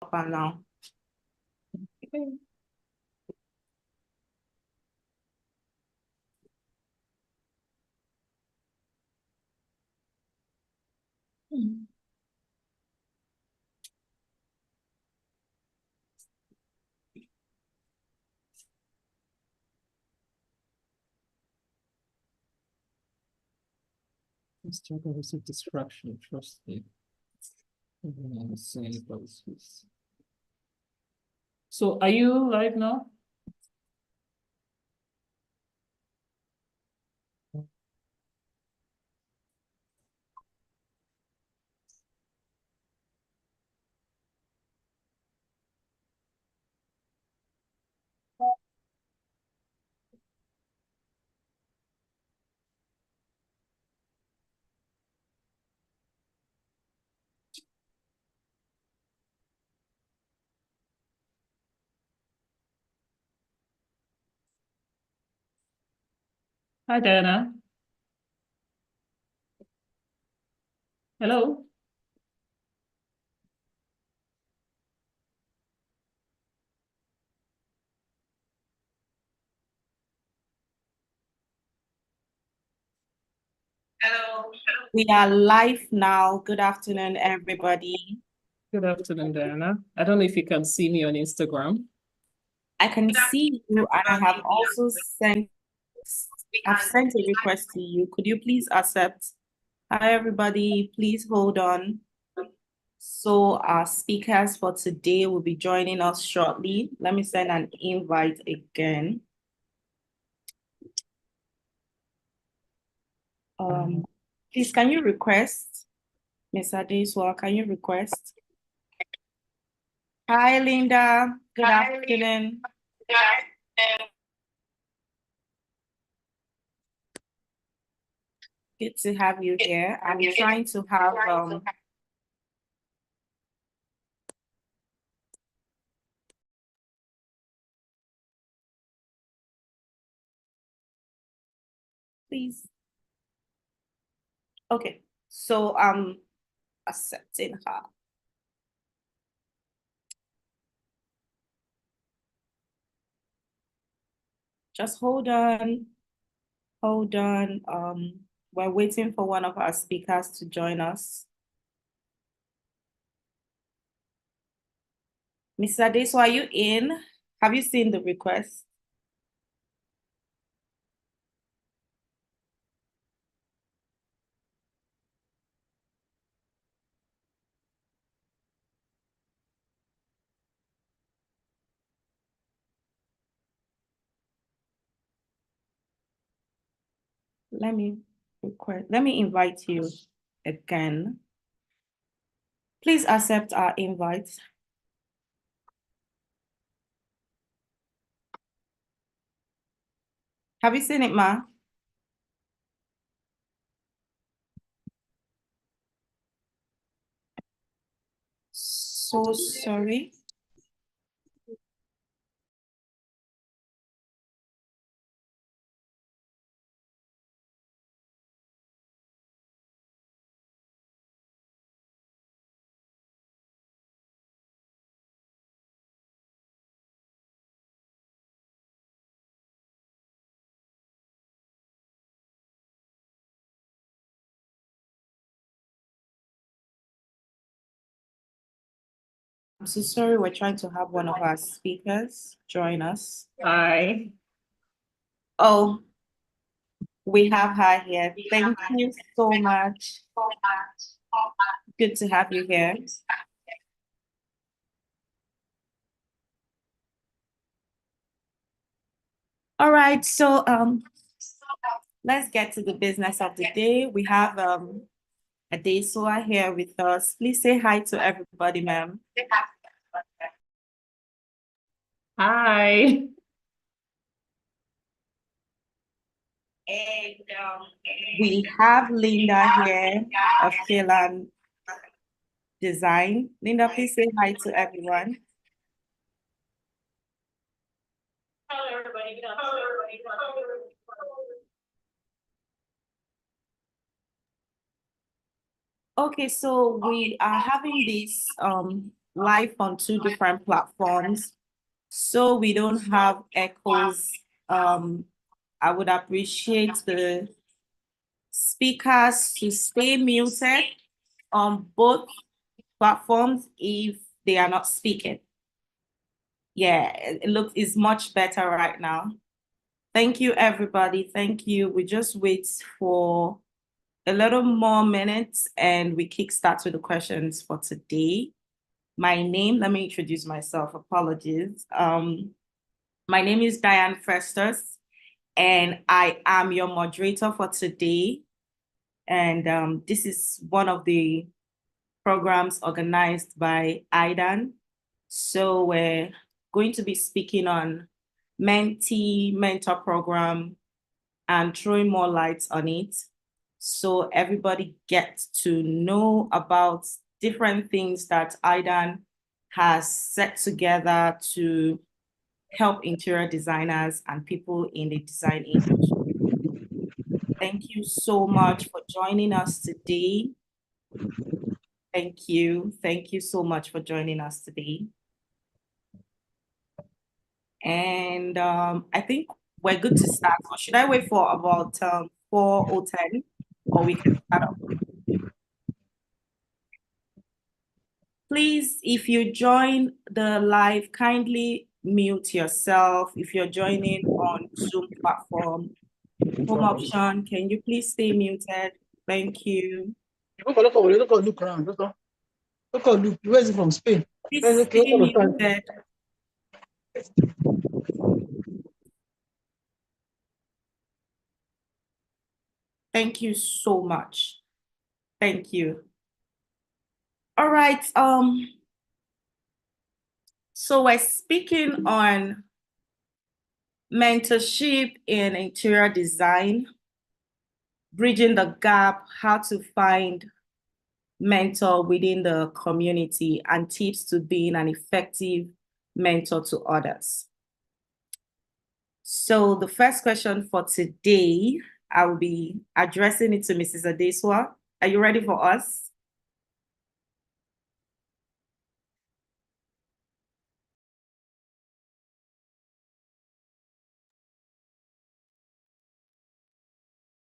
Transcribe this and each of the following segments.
proper now. Okay. Struggle with a distraction, trust me. So are you live now? Hi, Diana. Hello. Hello. We are live now. Good afternoon, everybody. Good afternoon, Diana. I don't know if you can see me on Instagram. I can see you, and I have also sent a request to you. Could you please accept? Hi, everybody. Please hold on. So our speakers for today will be joining us shortly. Let me send an invite again. Please, can you request? Ms. Adeswa, can you request? Hi, Linda. Good afternoon. Good to have you here. I'm trying to have please. Okay, so I'm accepting her. Just hold on. Hold on. We're waiting for one of our speakers to join us. Mr. Adeso, are you in? Have you seen the request? Let me invite you again. Please accept our invite. Have you seen it, Ma? So sorry. I'm so sorry. We're trying to have one of our speakers join us. Hi. Oh, we have her here. Thank you so much. Good to have you here. All right, so let's get to the business of the day. We have Adesoa here with us. Please say hi to everybody, ma'am. Hi. And we have Linda here of Kelan Design. Linda, please say hi to everyone. Hello, everybody. Okay, so we are having this live on 2 different platforms, so we don't have echoes. I would appreciate the speakers to stay muted on both platforms if they are not speaking. Yeah, it's much better right now. Thank you, everybody. Thank you. We just wait for a little more minutes and we kickstart with the questions for today. My name, let me introduce myself. Apologies. My name is Diane Festus, and I am your moderator for today. And this is one of the programs organized by IDAN. So we're going to be speaking on mentee-mentor program and throwing more light on it, so everybody gets to know about different things that IDAN has set together to help interior designers and people in the design industry. Thank you so much for joining us today. Thank you. Thank you so much for joining us today. And I think we're good to start. Or should I wait for about 4 or 10, or we can start up? Please, if you join the live, kindly mute yourself. If you're joining on Zoom platform, home option, can you please stay muted? Thank you. Look around. Look, where is it from? Spain? Please stay muted. Thank you so much. Thank you. All right. So we're speaking on mentorship in interior design, bridging the gap, how to find mentor within the community, and tips to being an effective mentor to others. So the first question for today, I will be addressing it to Mrs. Adeswa. Are you ready for us?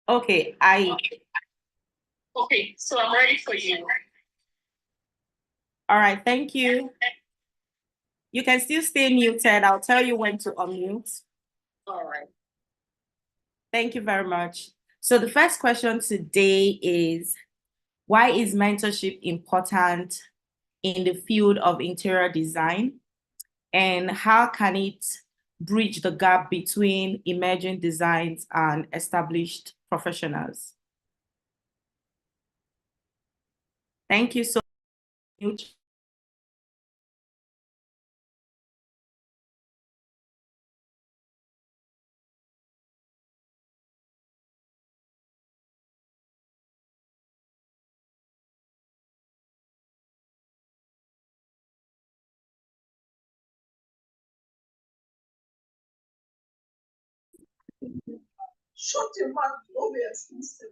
Okay, Okay, so I'm ready for you. All right, thank you. You can still stay muted. I'll tell you when to unmute. All right. Thank you very much. So the first question today is, why is mentorship important in the field of interior design? And how can it bridge the gap between emerging designs and established professionals? Thank you so much. Shut your mouth, don't be exclusive.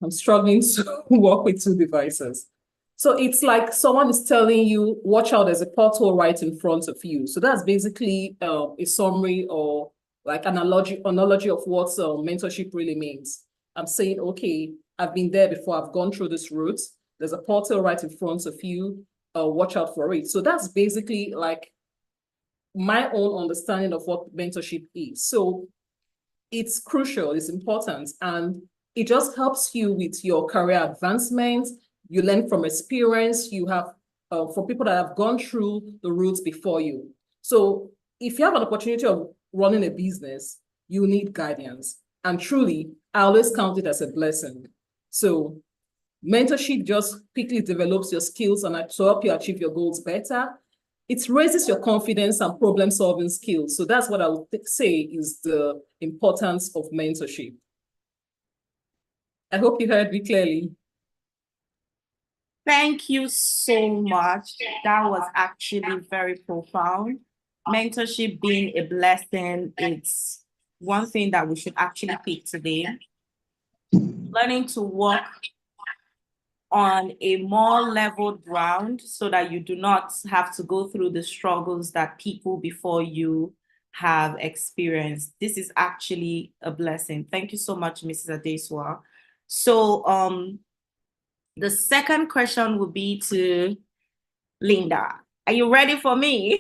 I'm struggling to work with 2 devices. So it's like someone is telling you, watch out, there's a pothole right in front of you. So that's basically a summary or like analogy of what mentorship really means. I'm saying, okay, I've been there before, I've gone through this route. There's a pothole right in front of you, watch out for it. So that's basically like my own understanding of what mentorship is. So it's crucial, it's important, and it just helps you with your career advancement. You learn from experience. You have, for people that have gone through the routes before you. So if you have an opportunity of running a business, you need guidance. And truly, I always count it as a blessing. So mentorship just quickly develops your skills and to help you achieve your goals better. it raises your confidence and problem-solving skills. So that's what I would say is the importance of mentorship. I hope you heard me clearly. Thank you so much. That was actually very profound. Mentorship being a blessing, it's one thing that we should actually pick today. Learning to work on a more leveled ground so that you do not have to go through the struggles that people before you have experienced. This is actually a blessing. Thank you so much, Mrs. Adeswa. So the second question would be to Linda. Are you ready for me?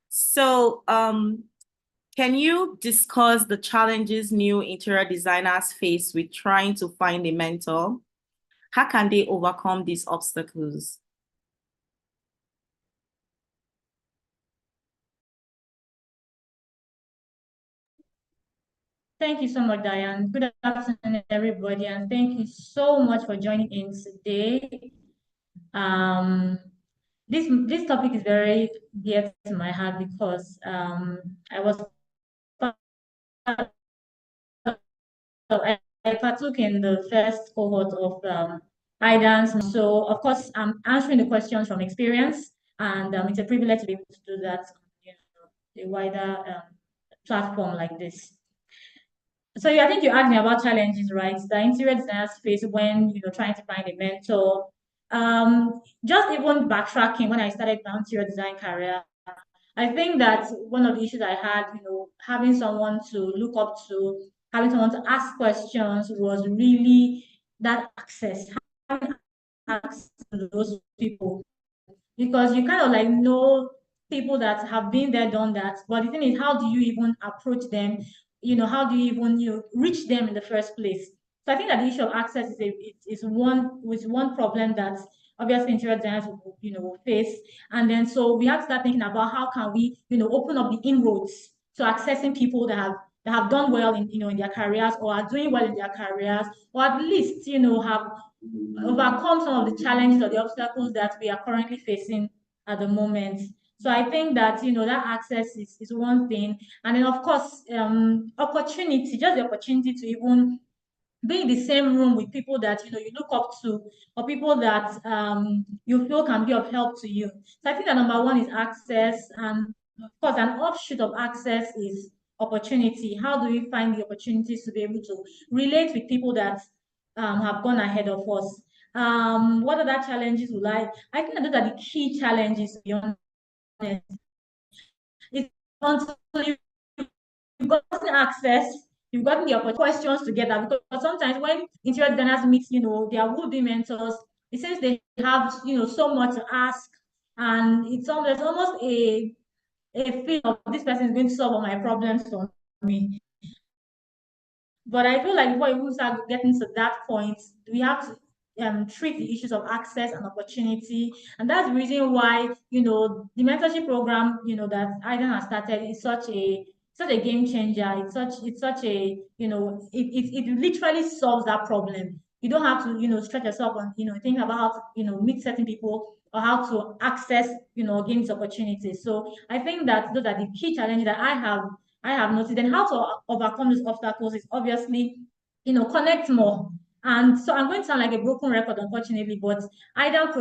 So can you discuss the challenges new interior designers face with trying to find a mentor? How can they overcome these obstacles? Thank you so much, Diane. Good afternoon, everybody, and thank you so much for joining in today. This topic is very dear to my heart because I was I partook in the first cohort of IDAN. So, of course, I'm answering the questions from experience, and it's a privilege to be able to do that on a wider platform like this. So I think you asked me about challenges, right? The interior designers face when trying to find a mentor. Just even backtracking when I started my interior design career, I think that one of the issues I had, having someone to look up to, having someone to ask questions was really that access, having access to those people, because you kind of like know people that have been there, done that. But the thing is, how do you even approach them? How do you even reach them in the first place? So I think that the issue of access is one problem that obviously interior designers will face. And then so we have to start thinking about how can we open up the inroads to accessing people that have done well in their careers, or are doing well in their careers, or at least have overcome some of the challenges or the obstacles that we are currently facing at the moment. So I think that that access is one thing, and then of course opportunity, just the opportunity to even be in the same room with people that you look up to, or people that you feel can be of help to you. So I think that number one is access, and of course an offshoot of access is opportunity. How do we find the opportunities to be able to relate with people that have gone ahead of us? What other challenges will I think that those are the key challenges, to be honest. It's until you've gotten access, you've gotten the questions together, because sometimes when interior designers meet, their would-be mentors, it seems they have, so much to ask, and there's almost a feel of this person is going to solve all my problems for me. But I feel like before we start getting to that point, we have to treat the issues of access and opportunity. And that's the reason why, the mentorship program, that IDAN has started is such a game changer. It's such a, it literally solves that problem. You don't have to, stretch yourself on, think about how to, meet certain people, or how to access, gain these opportunities. So I think that those are the key challenges that I have noticed. And how to overcome these obstacles is obviously, connect more. And so I'm going to sound like a broken record, unfortunately, but IDAN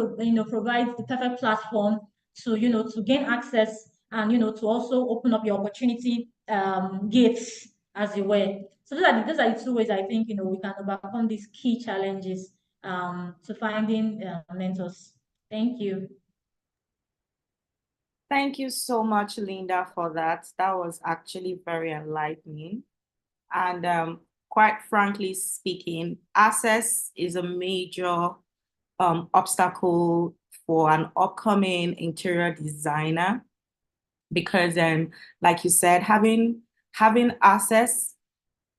provides the perfect platform to gain access, and to also open up your opportunity gates, as it were. So those are the two ways I think we can overcome these key challenges to finding mentors. Thank you. Thank you so much, Linda, for that. That was actually very enlightening. And quite frankly speaking, access is a major obstacle for an upcoming interior designer, because like you said, having access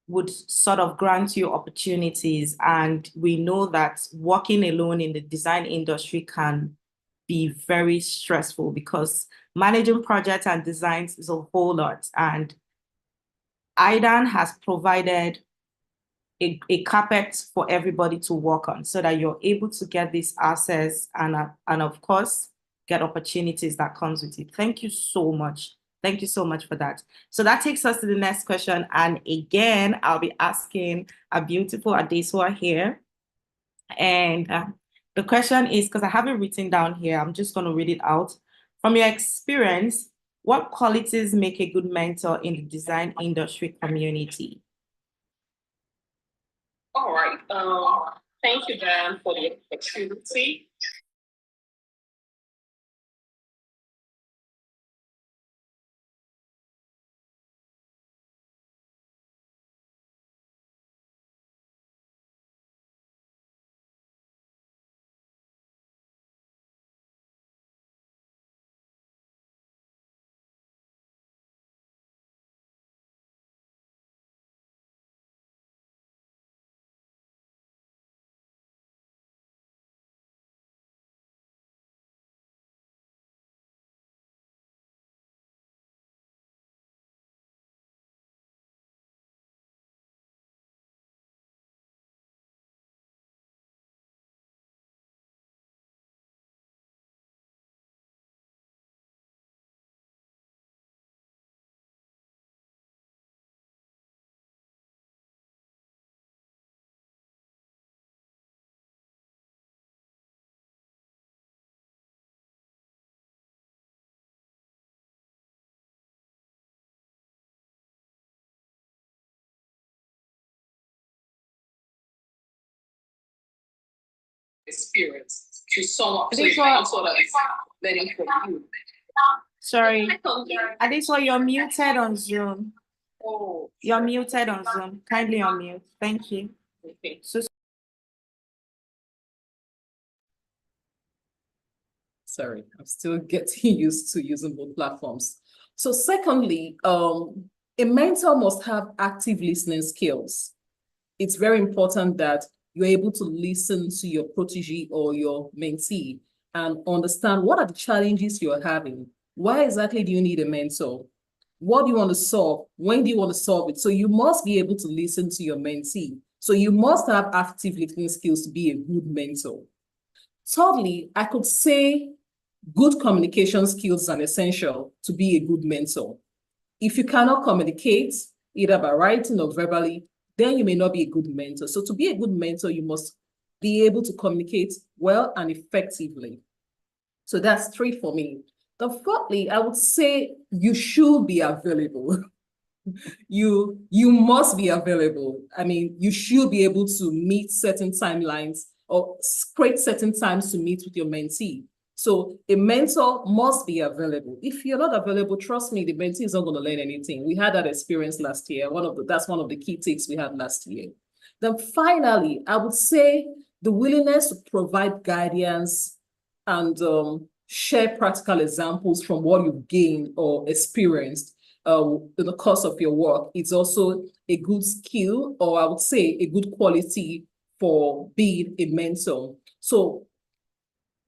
would sort of grant you opportunities. And we know that working alone in the design industry can be very stressful, because managing projects and designs is a whole lot. And IDAN has provided a carpet for everybody to work on, so that you're able to get this access, and of course get opportunities that comes with it. Thank you so much. Thank you so much for that. So that takes us to the next question. And again, I'll be asking a beautiful Adesua here. And the question is, because I have it written down here, I'm just going to read it out. From your experience, what qualities make a good mentor in the design industry community? All right. Thank you, Dan, for the opportunity. Experience to someone so you can sort of learning from you. Sorry, Adesua, you're muted on Zoom. Oh, You're muted on Zoom. Kindly unmute. Thank you. okay. Sorry, I'm still getting used to using both platforms. So secondly, a mentor must have active listening skills. It's very important that you're able to listen to your protege or your mentee and understand what are the challenges you're having. Why exactly do you need a mentor? What do you want to solve? When do you want to solve it? So you must be able to listen to your mentee. So you must have active listening skills to be a good mentor. Thirdly, I could say good communication skills is an essential to be a good mentor. If you cannot communicate, either by writing or verbally, then you may not be a good mentor. So to be a good mentor, you must be able to communicate well and effectively. So that's 3 for me. The fourthly, I would say you should be available. You must be available. I mean, you should be able to meet certain timelines or create certain times to meet with your mentee. So a mentor must be available. If you're not available, trust me, the mentee is not going to learn anything. We had that experience last year. That's one of the key takes we had last year. Then finally, I would say the willingness to provide guidance and share practical examples from what you've gained or experienced in the course of your work. It's also a good skill, or I would say a good quality for being a mentor. So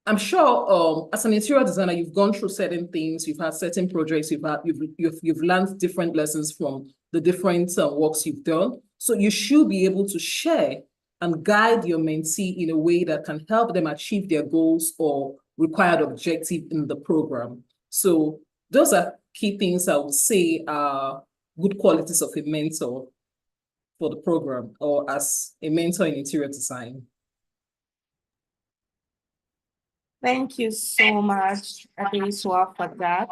I'm sure as an interior designer, you've gone through certain things, you've had certain projects, you've learned different lessons from the different works you've done. So you should be able to share and guide your mentee in a way that can help them achieve their goals or required objective in the program. So those are key things I would say are good qualities of a mentor for the program or as a mentor in interior design. Thank you so much, Adesua, for that.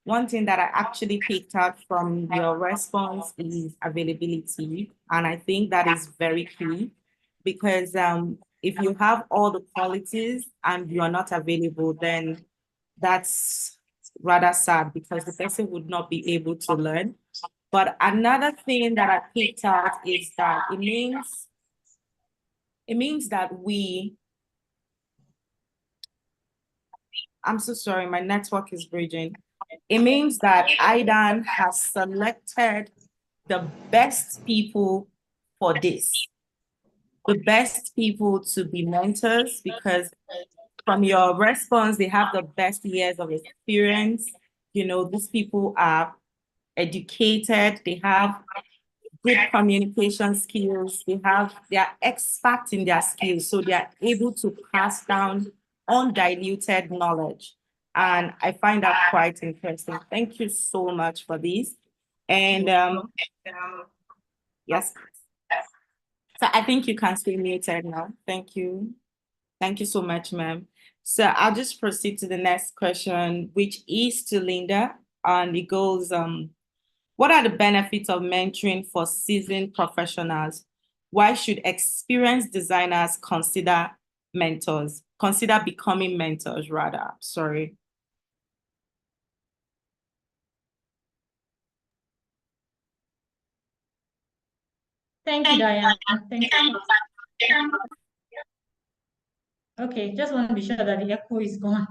One thing that I actually picked out from your response is availability. And I think that is very key because if you have all the qualities and you are not available, then that's rather sad because the person would not be able to learn. But another thing that I picked out is that it means that I'm so sorry, my network is bridging. It means that IDAN has selected the best people for this, the best people to be mentors, because from your response, they have the best years of experience. You know, these people are educated, they have good communication skills, they are experts in their skills, so they are able to pass down undiluted knowledge. And I find that quite interesting. Thank you so much for this. And yes, so I think you can stay muted now. Thank you. Thank you so much, ma'am. So I'll just proceed to the next question, which is to Linda. And it goes, what are the benefits of mentoring for seasoned professionals? Why should experienced designers consider becoming mentors rather? Sorry. Thank you, Diane. Thank you. Okay, just want to be sure that the echo is gone.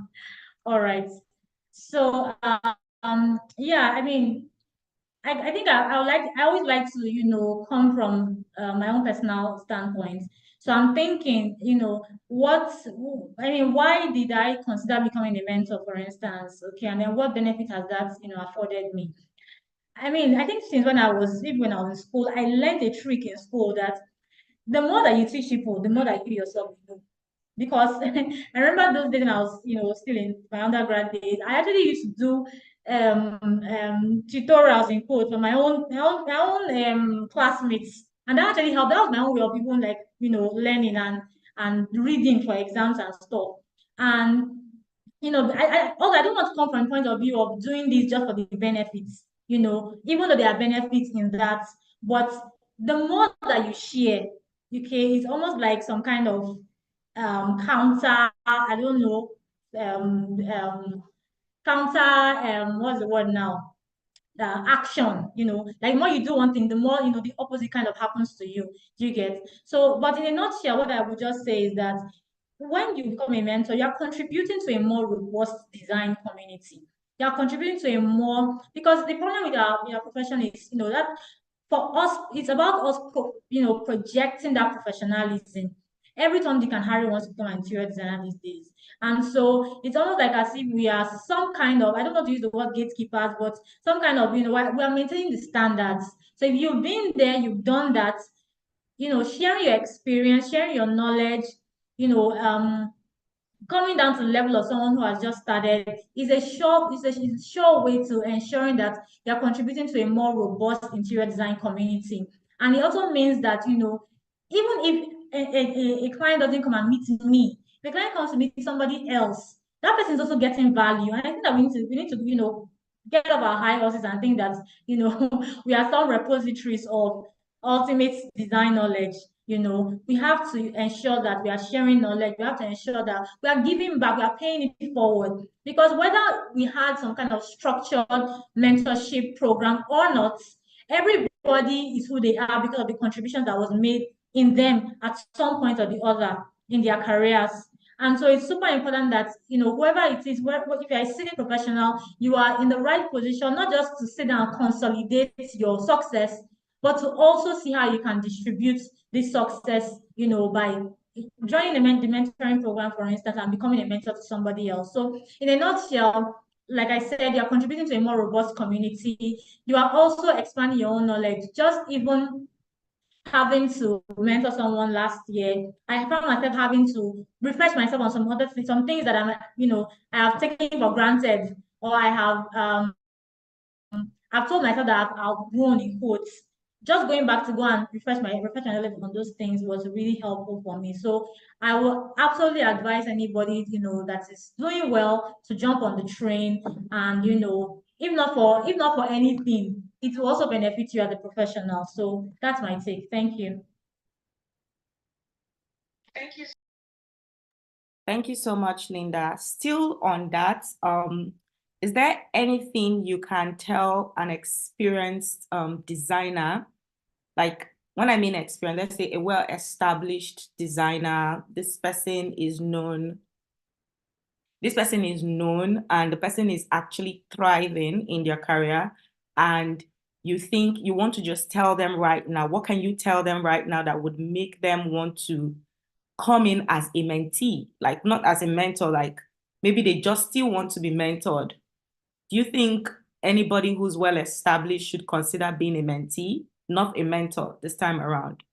All right. So, yeah, I mean, I think I always like to, come from my own personal standpoint. So I'm thinking, why did I consider becoming a mentor, for instance? Okay, and then what benefit has that, afforded me? I mean, I think since even when I was in school, I learned a trick in school that the more that you teach people, the more that you yourself know. Because I remember those days when I was, still in my undergrad days, I actually used to do tutorials in quotes for my own classmates, and that actually helped. That was my own way of even like learning and reading for exams and stuff. And also I don't want to come from a point of view of doing this just for the benefits. Even though there are benefits in that, but the more that you share, okay, it's almost like some kind of counter, I don't know, um, um, counter, what's the word now? Action, like the more you do one thing, the more, the opposite kind of happens to you. Do you get? So, but in a nutshell, what I would just say is that when you become a mentor, you're contributing to a more robust design community. You're contributing to a more, because the problem with our profession is, that for us, it's about us, projecting that professionalism. Every Tom, Dick, and Harry wants to become an interior designer these days. And so it's almost like as if we are some kind of, I don't want to use the word gatekeepers, but some kind of, we are maintaining the standards. So if you've been there, you've done that, sharing your experience, sharing your knowledge, you know, um, coming down to the level of someone who has just started is a sure way to ensuring that you're contributing to a more robust interior design community. And it also means that, even if a client doesn't come and meet me, if a client comes to meet somebody else, that person is also getting value. And I think that we need to, get off our high horses and think that, we are some repositories of ultimate design knowledge. We have to ensure that we are sharing knowledge. We have to ensure that we are giving back, we are paying it forward. Because whether we had some kind of structured mentorship program or not, everybody is who they are because of the contributions that was made in them at some point or the other in their careers. And so it's super important that, whoever it is, if you're a senior professional, you are in the right position, not just to sit down and consolidate your success, but to also see how you can distribute this success, by joining the mentoring program, for instance, and becoming a mentor to somebody else. So in a nutshell, like I said, you're contributing to a more robust community. You are also expanding your own knowledge. Just even having to mentor someone last year, I found myself having to refresh myself on some other things, some things that I have taken for granted, or I've told myself that I've outgrown in quotes. Just going back to go and refresh my knowledge on those things was really helpful for me. So I will absolutely advise anybody, that is doing well to jump on the train, and if not for anything, it will also benefit you as a professional. So that's my take. Thank you. Thank you so much, Linda. Still on that, is there anything you can tell an experienced designer? Like when I mean experience, let's say a well-established designer, this person is known and the person is actually thriving in their career, and you think you want to just tell them right now, what can you tell them right now that would make them want to come in as a mentee, like not as a mentor, like maybe they just still want to be mentored? Do you think anybody who's well established should consider being a mentee, not a mentor this time around?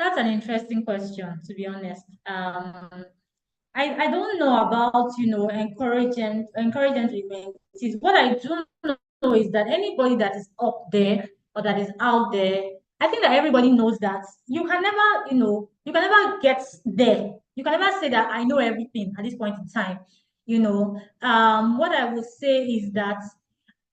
That's an interesting question, to be honest. I don't know about, encouraging mentees. What I do know is that anybody that is up there or that is out there, I think that everybody knows that you can never, you can never get there. You can never say that I know everything at this point in time. What I would say is that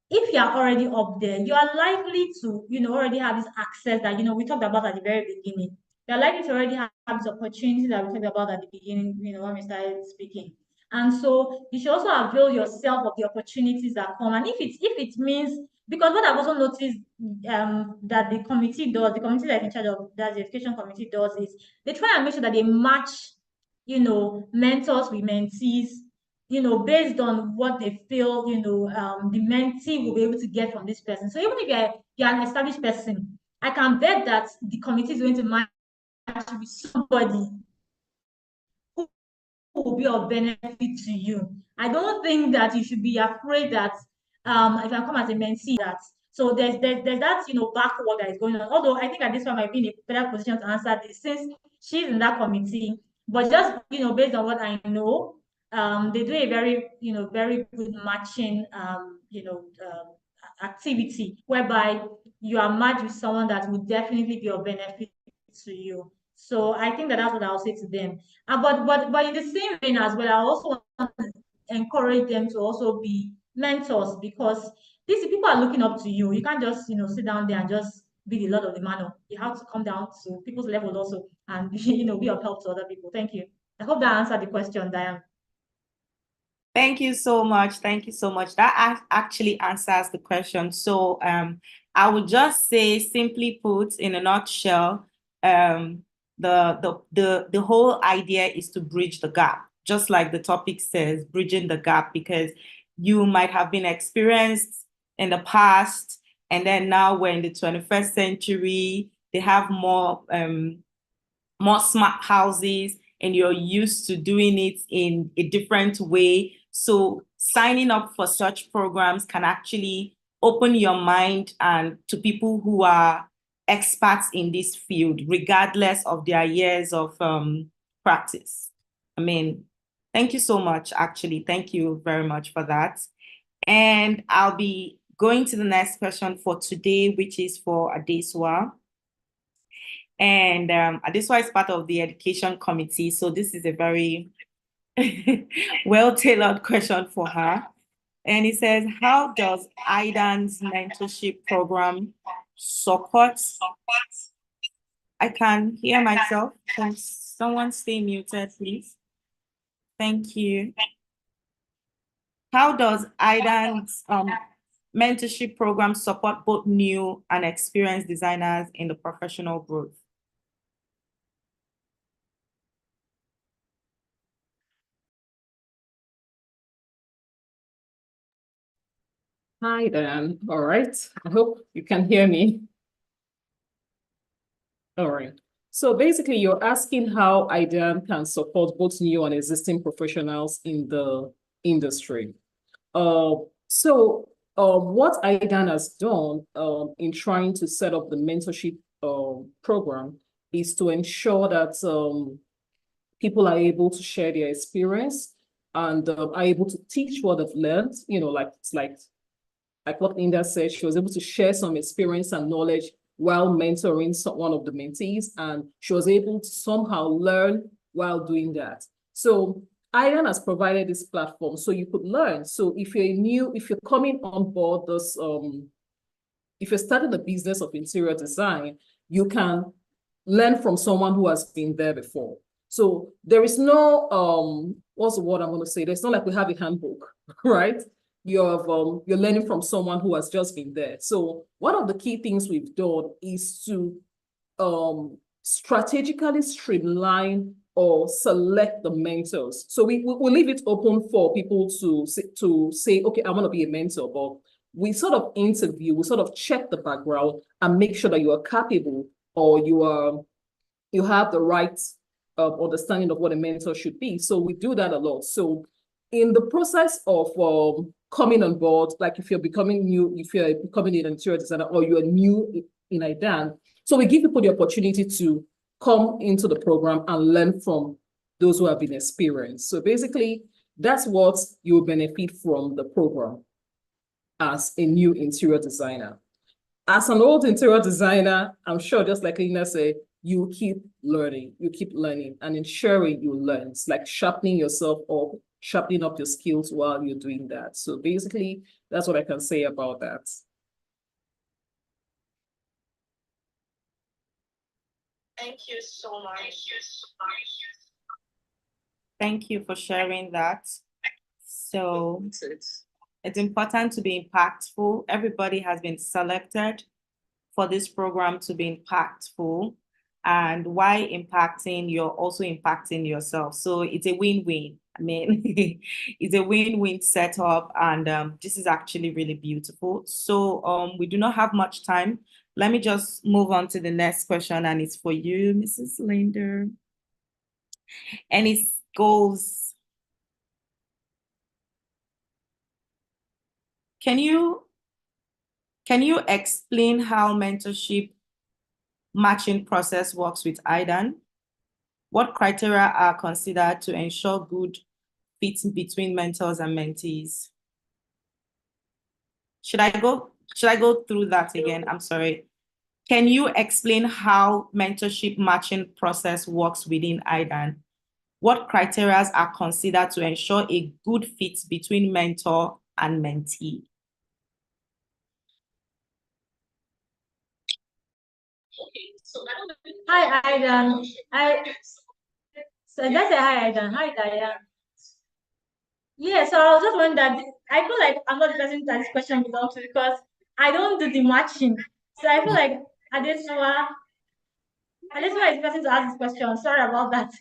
if you are already up there, you are likely to, already have this access that, we talked about at the very beginning. You're likely to already have this opportunity that we talked about at the beginning, when we started speaking. And so you should also avail yourself of the opportunities that come. And if it means, because what I've also noticed that the committee does, the committee that's in charge of that the education committee does is they try and make sure that they match, mentors with mentees, based on what they feel, the mentee will be able to get from this person. So even if you're an established person, I can bet that the committee is going to match with somebody who will be of benefit to you. I don't think that you should be afraid that if I come as a mentee that so there's that backward that is going on. Although I think at this point I might be in a better position to answer this since she's in that committee. But just based on what I know, they do a very good matching activity whereby you are matched with someone that would definitely be of benefit to you. So I think that's what I'll say to them. But in the same vein as well, I also want to encourage them to also be mentors because these people are looking up to you. You can't just sit down there and just be the lord of the manor. You have to come down to people's level also and be of help to other people. Thank you. I hope that answered the question, Diane. Thank you so much. Thank you so much. That actually answers the question. So I would just say, simply put, in a nutshell, the whole idea is to bridge the gap, just like the topic says, bridging the gap, because you might have been experienced in the past, and then now we're in the 21st century. They have more smart houses, and you're used to doing it in a different way. So signing up for such programs can actually open your mind and to people who are experts in this field, regardless of their years of practice. I mean, thank you so much, actually. Thank you very much for that. And I'll be going to the next question for today, which is for Adesua. And Adesua is part of the education committee. So this is a very well-tailored question for her. And it says, how does IDAN's mentorship program support? I can hear myself. Can someone stay muted, please? Thank you. How does IDAN's mentorship program support both new and experienced designers in the professional growth? Hi, Dan. All right. I hope you can hear me. All right. So basically, you're asking how IDAN can support both new and existing professionals in the industry. What IDAN has done in trying to set up the mentorship program is to ensure that people are able to share their experience and are able to teach what they've learned. Like what Linda said, she was able to share some experience and knowledge while mentoring one of the mentees, and she was able to somehow learn while doing that. So IDAN has provided this platform so you could learn. So if you're coming on board this, if you're starting the business of interior design, you can learn from someone who has been there before. So there is no, what's the word I'm going to say? There's not like we have a handbook, right? You're learning from someone who has just been there. So one of the key things we've done is to strategically streamline or select the mentors. So we'll leave it open for people to say, okay, I want to be a mentor, but we sort of interview, we sort of check the background and make sure that you are capable or you have the right understanding of what a mentor should be. So we do that a lot. So in the process of coming on board, like if you're becoming an interior designer or you're new in IDAN, so we give people the opportunity to come into the program and learn from those who have been experienced. So basically, that's what you will benefit from the program as a new interior designer. As an old interior designer, I'm sure, just like Lina said, you keep learning and ensuring you learn. It's like sharpening yourself up, sharpening up your skills while you're doing that. So basically, that's what I can say about that. Thank you so much. Thank you for sharing that. So it's important to be impactful. Everybody has been selected for this program to be impactful. And while impacting, you're also impacting yourself. So it's a win-win. I mean, it's a win-win setup. And this is actually really beautiful. So we do not have much time. Let me just move on to the next question. And it's for you, Mrs. Linder. And it goes, can you explain how mentorship matching process works with IDAN? What criteria are considered to ensure good fit between mentors and mentees? Should I go through that again? I'm sorry. Can you explain how mentorship matching process works within IDAN? What criteria are considered to ensure a good fit between mentor and mentee? Okay, so I don't know. Hi, Aidan. So just say hi, Aidan. Hi, Diane. Yeah, so I was just wondering that I feel like I'm not the person that this question belongs to because I don't do the matching. So I feel like Adesua is the person to ask this question. Sorry about that.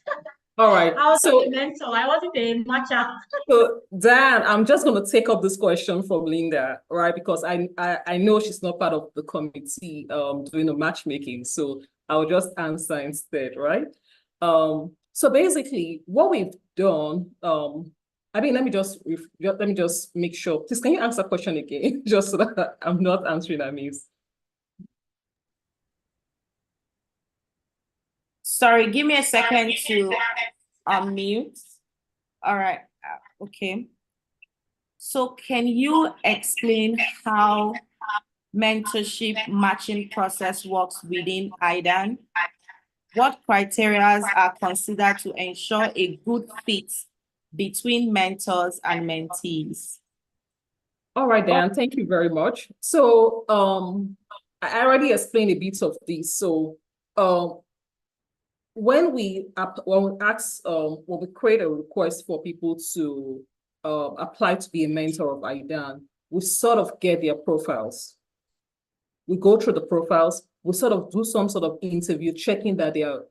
All right. I was So a mentor. I wasn't a matcher. So Dan, I'm just going to take up this question from Linda, right? Because I know she's not part of the committee doing the matchmaking, so I'll just answer instead, right? So basically, what we've done, I mean, let me just make sure. Please, can you answer the question again, just so that I'm not answering amiss? Sorry, give me a second to unmute. All right, okay. So can you explain how mentorship matching process works within IDAN? What criteria are considered to ensure a good fit between mentors and mentees? All right, Dan, thank you very much. So I already explained a bit of this. So when we create a request for people to apply to be a mentor of IDAN, we sort of get their profiles. We go through the profiles, we sort of do some sort of interview, checking that they are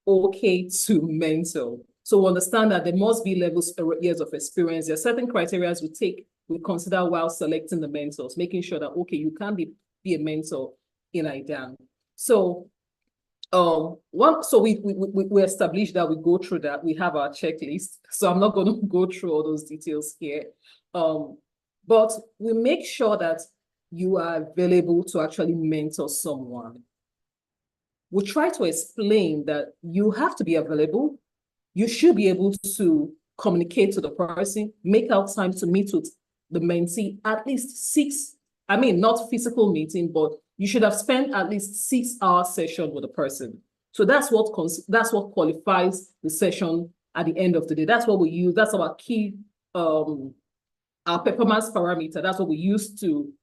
okay to mentor. So we understand that there must be levels of years of experience. There are certain criteria we consider while selecting the mentors, making sure that, okay, you can be a mentor in IDAN. So we established that, we go through that, we have our checklist. So I'm not going to go through all those details here. But we make sure that you are available to actually mentor someone. We try to explain that you have to be available. You should be able to communicate to the person, make out time to meet with the mentee at least 6, I mean, not physical meeting, but you should have spent at least 6-hour session with the person. So that's what qualifies the session at the end of the day. That's what we use. That's our key, our performance parameter. That's what we use to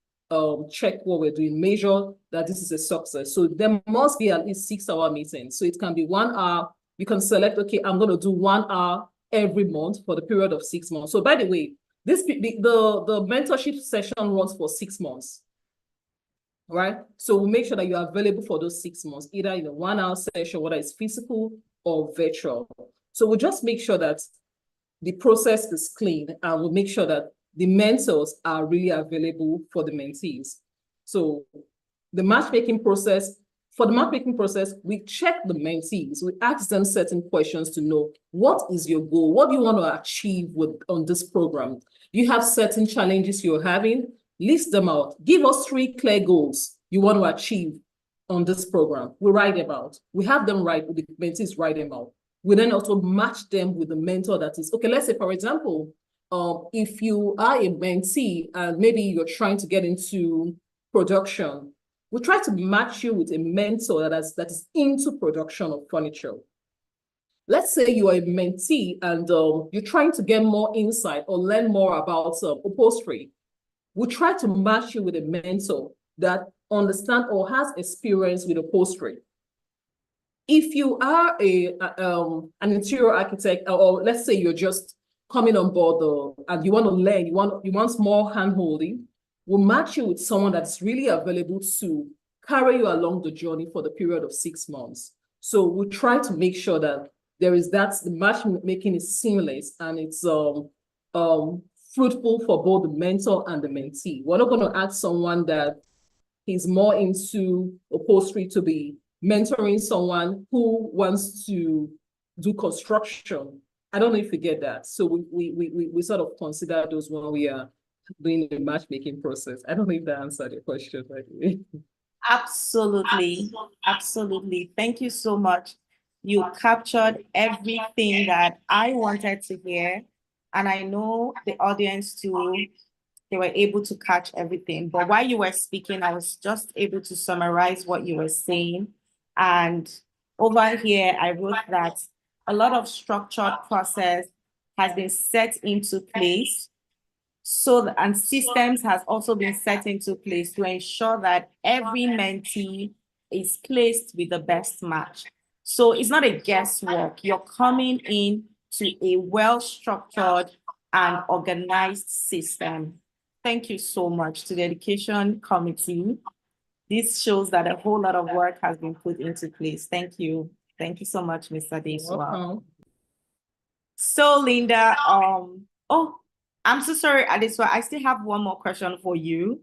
check what we're doing, measure that this is a success. So there must be at least 6-hour meetings. So it can be 1 hour. You can select, okay, I'm going to do 1 hour every month for the period of 6 months. So by the way, the mentorship session runs for 6 months, right? So we'll make sure that you are available for those 6 months, either in a 1 hour session, whether it's physical or virtual. So we'll just make sure that the process is clean, and we'll make sure that the mentors are really available for the mentees. So the matchmaking process, we check the mentees. We ask them certain questions to know, what is your goal? What do you want to achieve on this program? Do you have certain challenges you're having? List them out. Give us 3 clear goals you want to achieve on this program. We write them out. We have them write, the mentees write them out. We then also match them with the mentor that is, okay, let's say, for example, if you are a mentee and maybe you're trying to get into production, we try to match you with a mentor that is into production of furniture. Let's say you are a mentee and you're trying to get more insight or learn more about upholstery. We try to match you with a mentor that understands or has experience with upholstery. If you are an interior architect, or let's say you're just coming on board and you want to learn, you want more hand-holding, we'll match you with someone that's really available to carry you along the journey for the period of 6 months. So we try to make sure that the matchmaking is seamless and it's fruitful for both the mentor and the mentee. We're not going to ask someone that is more into upholstery to be mentoring someone who wants to do construction. I don't know if you get that. So we sort of consider those when we are doing the matchmaking process. I don't know if that answered your question, by the way. Absolutely. Absolutely. Thank you so much. You captured everything that I wanted to hear. And I know the audience too, they were able to catch everything. But while you were speaking, I was just able to summarize what you were saying. And over here, I wrote that a lot of structured process has been set into place. And systems has also been set into place to ensure that every mentee is placed with the best match. So it's not a guesswork. You're coming in to a well-structured and organized system. Thank you so much to the Education Committee. This shows that a whole lot of work has been put into place. Thank you. Thank you so much, Mr. Deswa. So, Linda, oh, I'm so sorry, Adeswa. I still have one more question for you.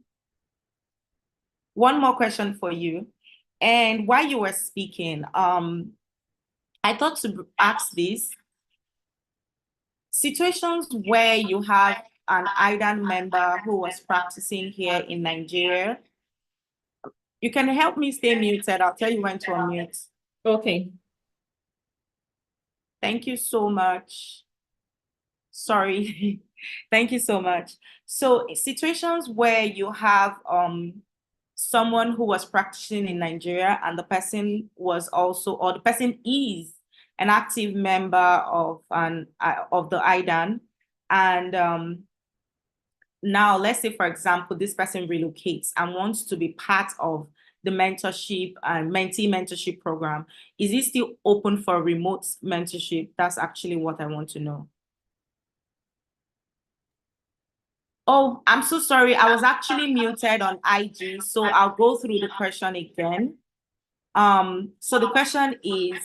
One more question for you. And while you were speaking, I thought to ask this. Situations where you have an IDAN member who was practicing here in Nigeria. You can help me stay muted. I'll tell you when to unmute. Okay. Thank you so much. Sorry. Thank you so much. So situations where you have someone who was practicing in Nigeria and the person was also, or the person is an active member of the IDAN, and now let's say, for example, this person relocates and wants to be part of the mentorship and mentee mentorship program. Is it still open for remote mentorship? That's actually what I want to know. Oh, I'm so sorry. I was actually muted on IG, so I'll go through the question again. So the question is,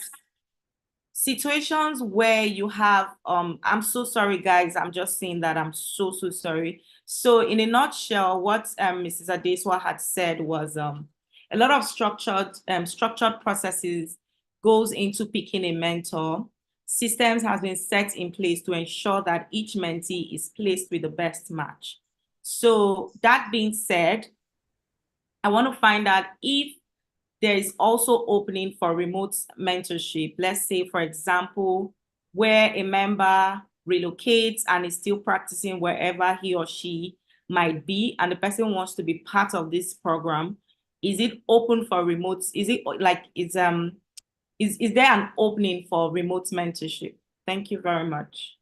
situations where you have, I'm so sorry, guys. I'm just saying that I'm so sorry. So in a nutshell, what Mrs. Adeswa had said was a lot of structured processes goes into picking a mentor. Systems has been set in place to ensure that each mentee is placed with the best match. So that being said, I want to find out if there is also opening for remote mentorship. Let's say, for example, where a member relocates and is still practicing wherever he or she might be, and the person wants to be part of this program. Is it open for remote? Is it like, is there an opening for remote mentorship? Thank you very much.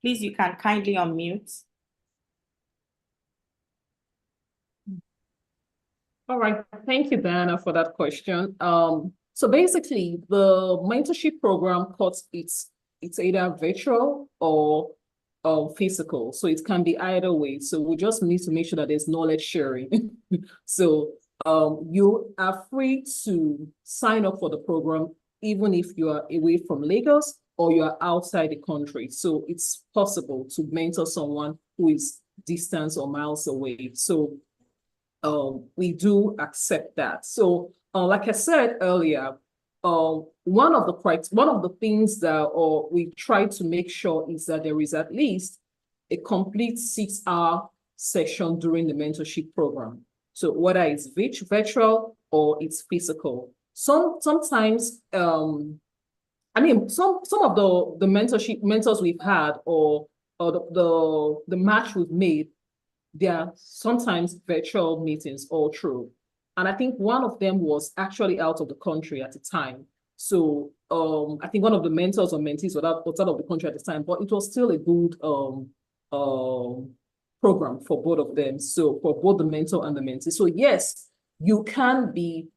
Please, you can kindly unmute. All right, thank you, Diana, for that question. So basically, the mentorship program cuts it's either virtual or physical, so it can be either way. So we just need to make sure that there's knowledge sharing. So you are free to sign up for the program even if you are away from Lagos or you are outside the country. So it's possible to mentor someone who is distance or miles away. So we do accept that. So like I said earlier, one of the things that we try to make sure is that there is at least a complete 6-hour session during the mentorship program. So whether it's virtual or it's physical. Sometimes, I mean, some of the mentors we've had or the match we've made, they are sometimes virtual meetings all through. And I think one of them was actually out of the country at the time. So I think one of the mentors or mentees was out of the country at the time, but it was still a good program for both of them. So for both the mentor and the mentee. So yes, you can be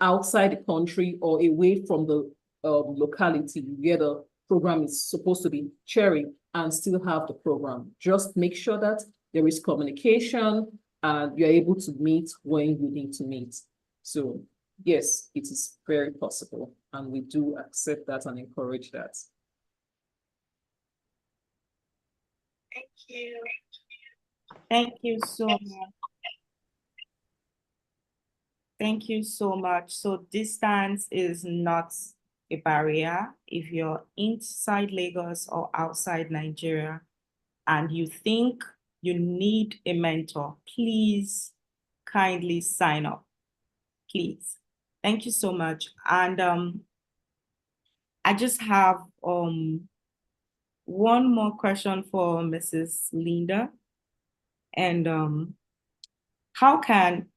outside the country or away from the locality where the program is supposed to be chairing and still have the program. Just make sure that there is communication and you're able to meet when you need to meet. So yes, it is very possible, and we do accept that and encourage that. Thank you. Thank you so much. Thank you so much. So distance is not a barrier. If you're inside Lagos or outside Nigeria and you think you need a mentor, please kindly sign up, please. Thank you so much. And I just have one more question for Mrs. Linda. And how can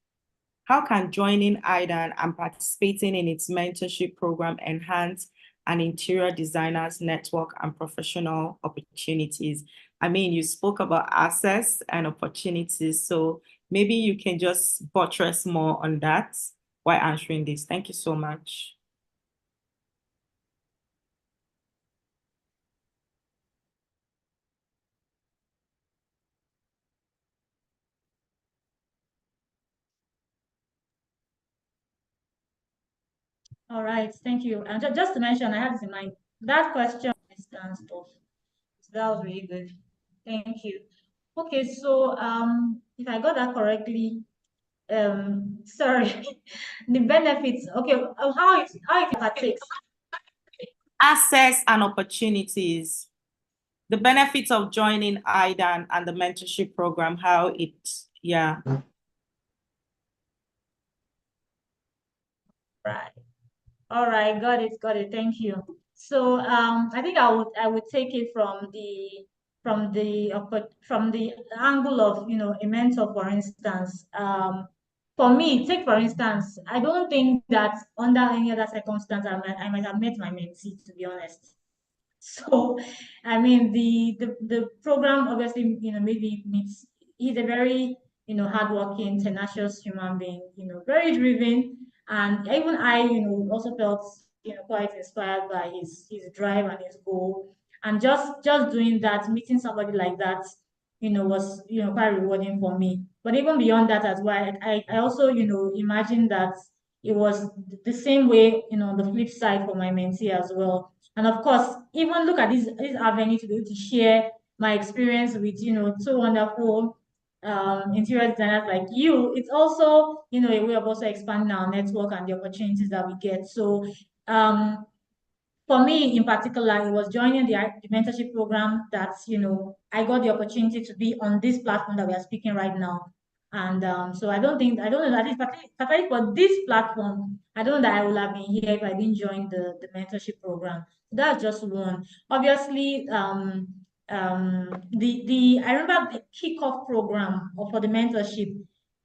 joining IDAN and participating in its mentorship program enhance an interior designer's network and professional opportunities? I mean, you spoke about access and opportunities, so maybe you can just buttress more on that while answering this. Thank you so much. All right, thank you. And just to mention, I had this in mind. That question distance stuff. So that was really good. Thank you. Okay, so if I got that correctly, sorry, the benefits. Okay, how it partakes. Access and opportunities. The benefits of joining IDAN and the mentorship program, how it, yeah. Right. All right, got it, thank you. So I think I would take it from the angle of, a mentor, for instance. For me, take for instance, I don't think that under any other circumstance I might have met my mentee, to be honest. So, I mean, the program obviously, made me meet. He's a very, hardworking, tenacious human being. Very driven, and even I, also felt, quite inspired by his drive and his goal. And just doing that, meeting somebody like that, was, quite rewarding for me. But even beyond that as well, I also, imagine that it was the same way, on the flip side for my mentee as well. And of course, even look at this avenue to be able to share my experience with, two wonderful interior designers like you. It's also, a way of also expanding our network and the opportunities that we get. So for me in particular, it was joining the mentorship program that, I got the opportunity to be on this platform that we are speaking right now. And so I don't know that is particularly for this platform, I don't know that I would have been here if I didn't join the mentorship program. That's just one. Obviously, the I remember the kickoff program for the mentorship.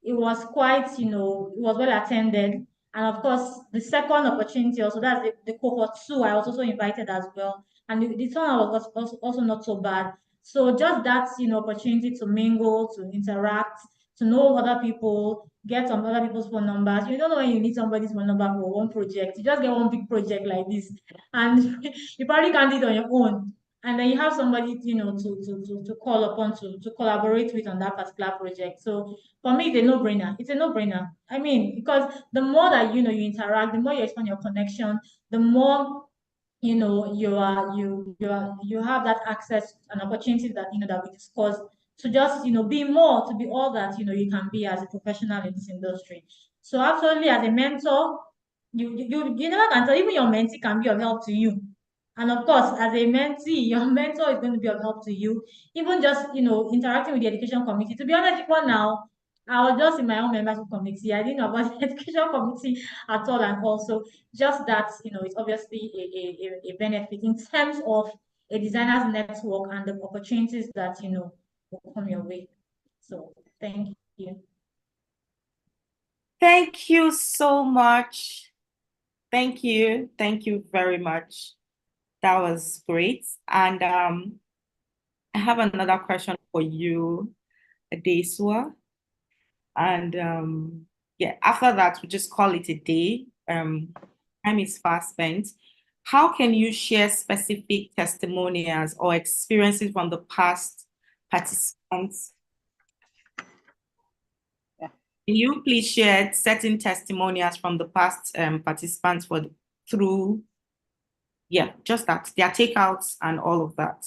It was quite, it was well attended. And of course, the second opportunity also, that's the cohort 2, I was also invited as well. And the turnout was also not so bad. So just that, opportunity to mingle, to interact, to know other people, get some other people's phone numbers. You don't know when you need somebody's phone number for one project. You just get one big project like this. And you probably can't do it on your own. And then you have somebody, to call upon to collaborate with on that particular project. So for me, it's a no-brainer. It's a no-brainer. I mean, because the more that, you interact, the more you expand your connection, the more, you have that access and opportunities that, that we discussed to just, be more, to be all that, you can be as a professional in this industry. So absolutely, as a mentor, you never can tell, even your mentee can be of help to you. And of course, as a mentee, your mentor is going to be of help to you. Even just, interacting with the education committee. To be honest, people now, I was just in my own membership committee. I didn't know about the education committee at all, and also just that, it's obviously a benefit in terms of a designer's network and the opportunities that, will come your way. So thank you. Thank you so much. Thank you. Thank you very much. That was great. And I have another question for you, Adesua. And yeah, after that, we just call it a day. Time is fast spent. How can you share specific testimonials or experiences from the past participants? Yeah. Can you please share certain testimonials from the past participants through, yeah, just that, their takeouts and all of that?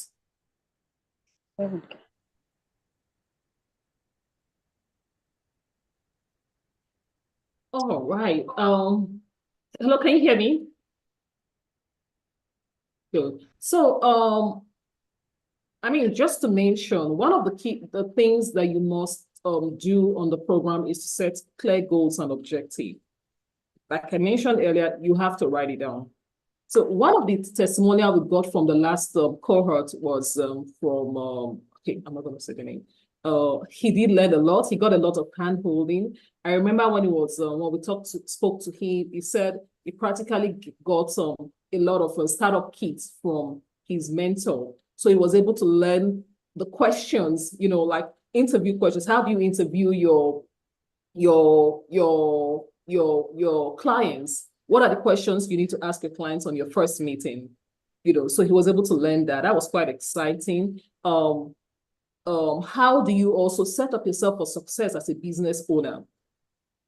All right. Hello, can you hear me? Good. So, I mean, just to mention, one of the things that you must do on the program is to set clear goals and objectives. Like I mentioned earlier, you have to write it down. So one of the testimonial we got from the last cohort was from, okay, I'm not going to say the name. He did learn a lot. He got a lot of hand holding. I remember when when we spoke to him, he said he practically got a lot of startup kits from his mentor. So he was able to learn the questions, like interview questions. How do you interview your clients? What are the questions you need to ask your clients on your first meeting? So he was able to learn that. That was quite exciting. How do you also set up yourself for success as a business owner?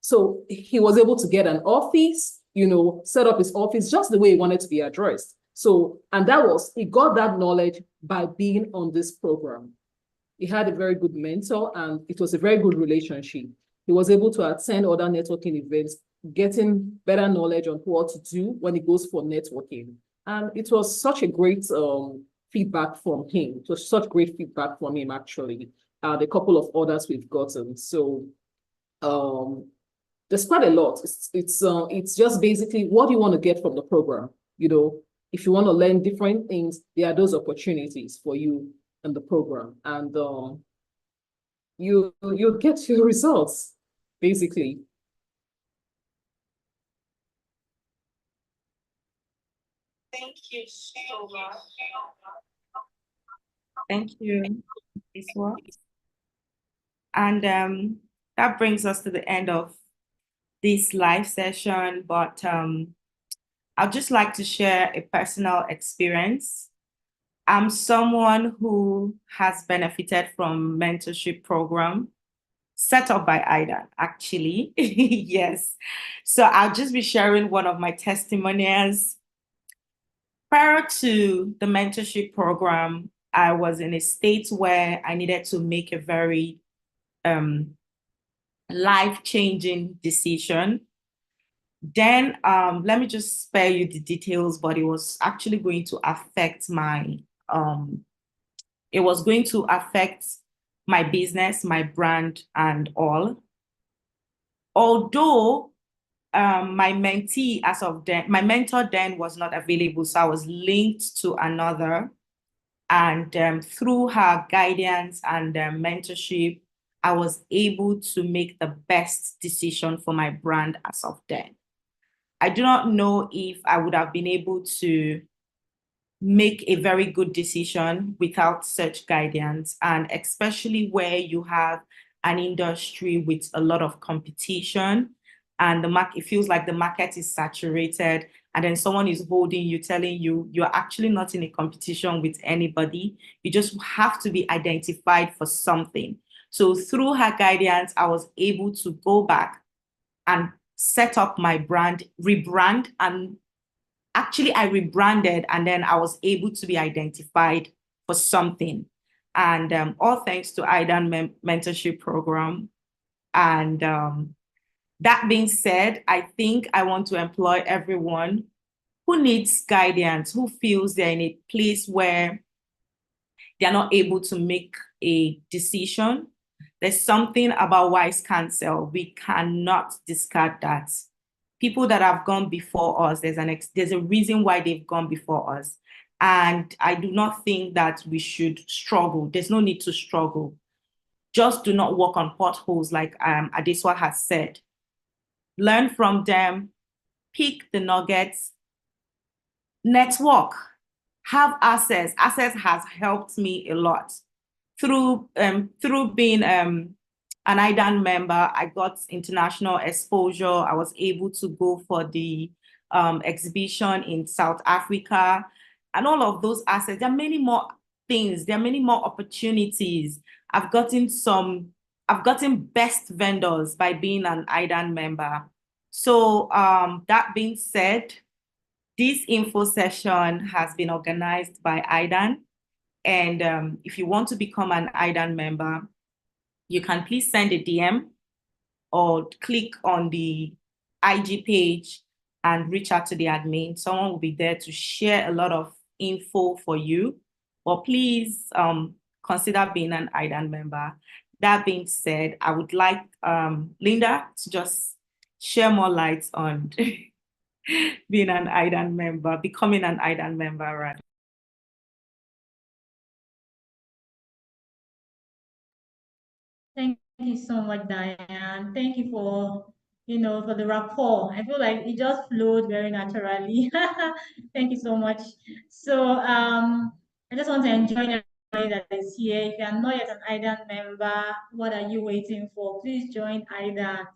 So he was able to get an office, set up his office just the way he wanted to be addressed. So, and he got that knowledge by being on this program. He had a very good mentor and it was a very good relationship. He was able to attend other networking events, getting better knowledge on what to do when he goes for networking. And it was such a great feedback from him. It was such great feedback from him, actually. The couple of others we've gotten. So there's quite a lot. It's just basically what you want to get from the program. If you want to learn different things, there are those opportunities for you in the program, and you get your results basically. Thank you so much. Thank you, Iswa. And that brings us to the end of this live session, but I'd just like to share a personal experience. I'm someone who has benefited from mentorship program set up by IDAN, actually. Yes. So I'll just be sharing one of my testimonials. Prior to the mentorship program, I was in a state where I needed to make a very life-changing decision. Then let me just spare you the details, but it was actually going to affect my business, my brand, and all. Although my mentee as of then, my mentor then was not available, so I was linked to another. And through her guidance and mentorship, I was able to make the best decision for my brand as of then. I do not know if I would have been able to make a very good decision without such guidance, and especially where you have an industry with a lot of competition and it feels like the market is saturated, and then someone is holding you, telling you you're actually not in a competition with anybody. You just have to be identified for something. So through her guidance, I was able to go back and set up my brand, rebrand, and actually I rebranded, and then I was able to be identified for something. And all thanks to IDAN mentorship program. And that being said, I think I want to employ everyone who needs guidance, who feels they're in a place where they're not able to make a decision. There's something about wise counsel. We cannot discard that. People that have gone before us, there's a reason why they've gone before us. And I do not think that we should struggle. There's no need to struggle. Just do not walk on potholes, like Adeswa has said. Learn from them, pick the nuggets, network, have access. Access has helped me a lot. Through being an IDAN member, I got international exposure. I was able to go for the exhibition in South Africa, and all of those assets. There are many more things. There are many more opportunities. I've gotten best vendors by being an IDAN member. So that being said, this info session has been organized by IDAN. And if you want to become an IDAN member, you can please send a DM or click on the IG page and reach out to the admin. Someone will be there to share a lot of info for you. But please consider being an IDAN member. That being said, I would like Linda to just share more light on being an IDAN member, becoming an IDAN member, rather. Thank you so much, Diane. Thank you for, for the rapport. I feel like it just flowed very naturally. Thank you so much. So I just want to enjoy everybody that is here. If you are not yet an IDAN member, what are you waiting for? Please join IDAN.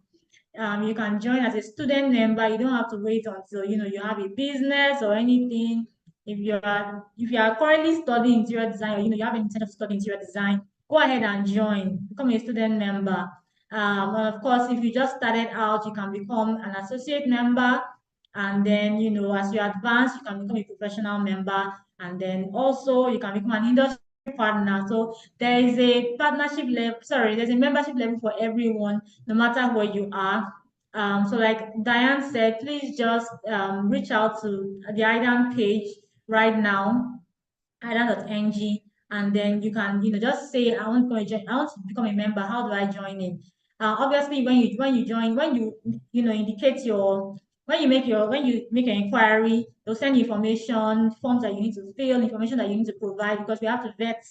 You can join as a student member. You don't have to wait until you have a business or anything. If you are currently studying interior design, or you have an intention to study interior design, go ahead and join. Become a student member. And of course, if you just started out, you can become an associate member. And then, as you advance, you can become a professional member. And then also you can become an industry partner. So there is a partnership level, there's a membership level for everyone, no matter where you are. So like Diane said, please just reach out to the IDAN page right now, idan.ng, and then you can just say, I want to become a member. How do I join in? Obviously, when you join, when you indicate your when you make an inquiry, they'll send you information, forms that you need to fill, information that you need to provide, because we have to vet,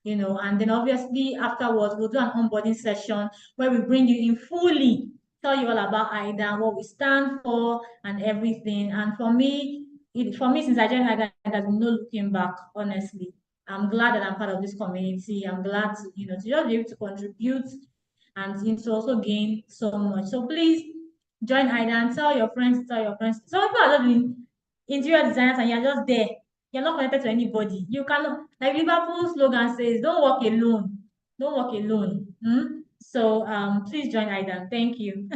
and then obviously afterwards we'll do an onboarding session where we bring you in fully, tell you all about IDAN, what we stand for, and everything. And for me, since I joined IDAN, there's been no looking back, honestly. I'm glad that I'm part of this community. I'm glad to, to just be able to contribute and to also gain so much. So please join IDAN, tell your friends, Some people are just doing interior designers and you're just there. You're not connected to anybody. You cannot, like Liverpool slogan says, don't walk alone. Don't walk alone. So please join IDAN. Thank you.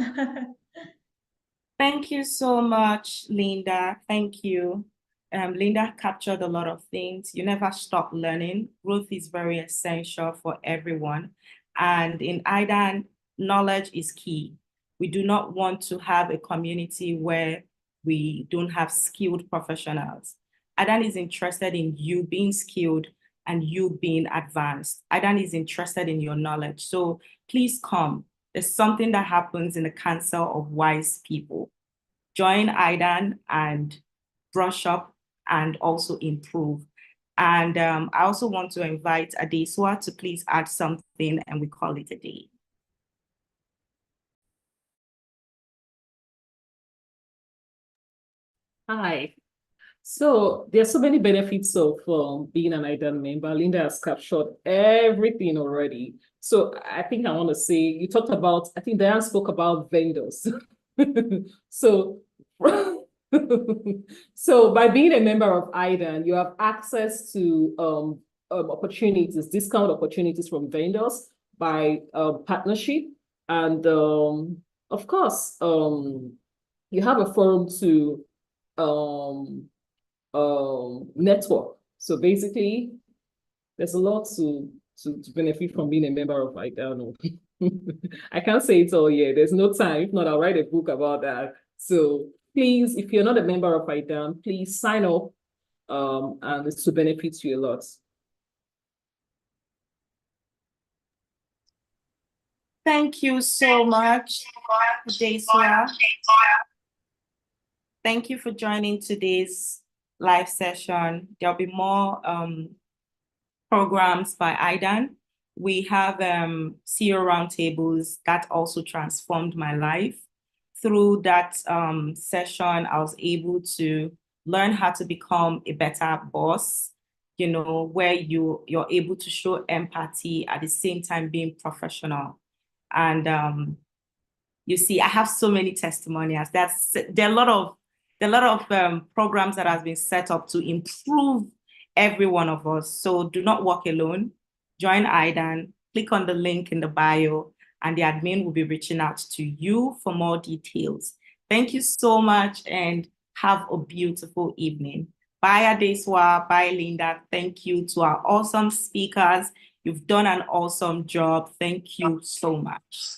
Thank you so much, Linda. Thank you. Linda captured a lot of things. You never stop learning. Growth is very essential for everyone. And in IDAN, knowledge is key. We do not want to have a community where we don't have skilled professionals. IDAN is interested in you being skilled and you being advanced. IDAN is interested in your knowledge. So please come. There's something that happens in the council of wise people. Join IDAN and brush up and also improve. And I also want to invite Adeswa to please add something and we call it a day. Hi. So there are so many benefits of being an IDAN member. Linda has captured everything already. So I think I want to say, you talked about, I think Diane spoke about vendors. So, so by being a member of IDAN, you have access to opportunities, discount opportunities from vendors by partnership. And of course, you have a forum to network. So basically, there's a lot to benefit from being a member of IDAN. I can't say it all yet. There's no time. If not, I'll write a book about that. So please, if you're not a member of IDAN, please sign up, and it's to benefit you a lot. Thank you so much, Jesua. Thank you for joining today's live session. There'll be more programs by IDAN. We have CEO roundtables that also transformed my life. Through that session, I was able to learn how to become a better boss, you know, where you're able to show empathy at the same time being professional. And you see, I have so many testimonials. There are a lot of programs that has been set up to improve every one of us. So do not walk alone. Join IDAN. Click on the link in the bio, and the admin will be reaching out to you for more details. Thank you so much, and have a beautiful evening. Bye, Adeswa. Bye, Linda. Thank you to our awesome speakers. You've done an awesome job. Thank you so much.